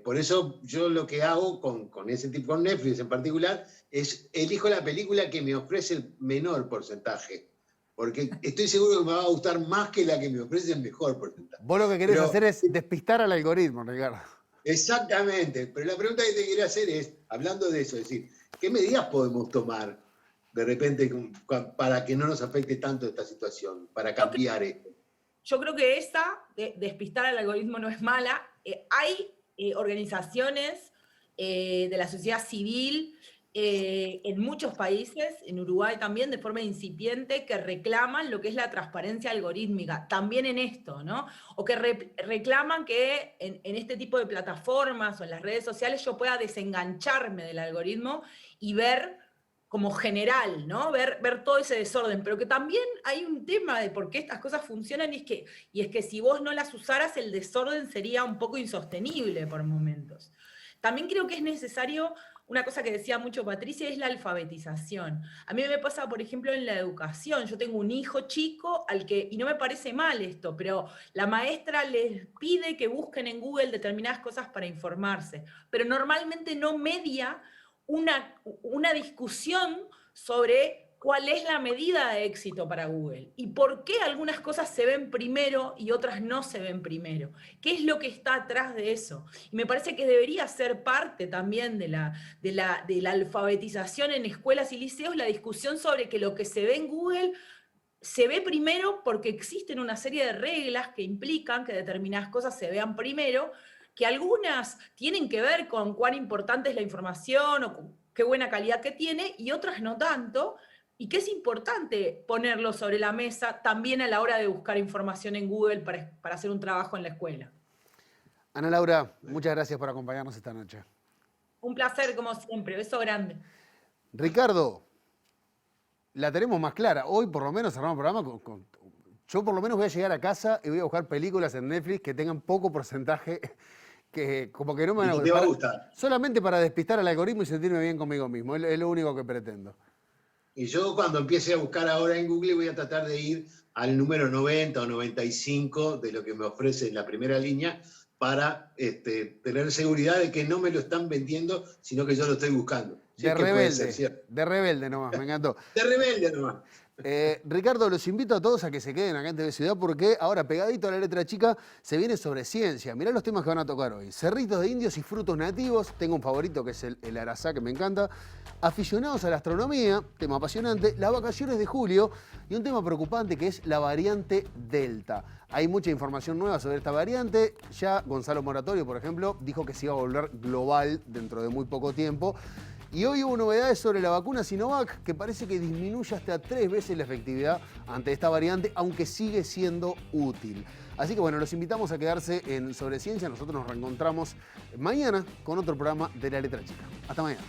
Por eso yo lo que hago con Netflix en particular, es elijo la película que me ofrece el menor porcentaje. Porque estoy seguro que me va a gustar más que la que me ofrece el mejor porcentaje.
Vos lo que querés hacer es despistar al algoritmo, Ricardo.
Exactamente, pero la pregunta que te quiero hacer es, hablando de eso, es decir, ¿qué medidas podemos tomar de repente para que no nos afecte tanto esta situación, para cambiar esto?
Yo creo que esa, de despistar al algoritmo, no es mala. Hay organizaciones de la sociedad civil en muchos países, en Uruguay también, de forma incipiente, que reclaman lo que es la transparencia algorítmica, también en esto, ¿no? O que reclaman que en este tipo de plataformas o en las redes sociales yo pueda desengancharme del algoritmo y ver como general, ¿no? Ver todo ese desorden, pero que también hay un tema de por qué estas cosas funcionan y es que si vos no las usaras, el desorden sería un poco insostenible por momentos. También creo que es necesario, una cosa que decía mucho Patricia, es la alfabetización. A mí me pasa, por ejemplo, en la educación. Yo tengo un hijo chico y no me parece mal esto, pero la maestra les pide que busquen en Google determinadas cosas para informarse, pero normalmente no media una discusión sobre cuál es la medida de éxito para Google y por qué algunas cosas se ven primero y otras no se ven primero. ¿Qué es lo que está atrás de eso? Y me parece que debería ser parte también de la alfabetización en escuelas y liceos, la discusión sobre que lo que se ve en Google se ve primero porque existen una serie de reglas que implican que determinadas cosas se vean primero, que algunas tienen que ver con cuán importante es la información o con qué buena calidad que tiene, y otras no tanto, y que es importante ponerlo sobre la mesa también a la hora de buscar información en Google para hacer un trabajo en la escuela.
Ana Laura, muchas gracias por acompañarnos esta noche.
Un placer, como siempre. Beso grande.
Ricardo, la tenemos más clara. Hoy, por lo menos, cerramos el programa yo por lo menos voy a llegar a casa y voy a buscar películas en Netflix que tengan poco porcentaje, que como que no me van a gustar.
Te va a gustar.
Solamente para despistar al algoritmo y sentirme bien conmigo mismo. Es lo único que pretendo.
Y yo cuando empiece a buscar ahora en Google voy a tratar de ir al número 90 o 95 de lo que me ofrece en la primera línea para tener seguridad de que no me lo están vendiendo, sino que yo lo estoy buscando.
De rebelde nomás, me encantó.
De rebelde nomás.
Ricardo, los invito a todos a que se queden acá en TV Ciudad porque ahora, pegadito a la letra chica, se viene sobre ciencia. Mirá los temas que van a tocar hoy. Cerritos de indios y frutos nativos. Tengo un favorito que es el arazá, que me encanta. Aficionados a la astronomía, tema apasionante. Las vacaciones de julio y un tema preocupante que es la variante Delta. Hay mucha información nueva sobre esta variante. Ya Gonzalo Moratorio, por ejemplo, dijo que se iba a volver global dentro de muy poco tiempo. Y hoy hubo novedades sobre la vacuna Sinovac, que parece que disminuye hasta 3 veces la efectividad ante esta variante, aunque sigue siendo útil. Así que bueno, los invitamos a quedarse en Sobre Ciencia. Nosotros nos reencontramos mañana con otro programa de La Letra Chica. Hasta mañana.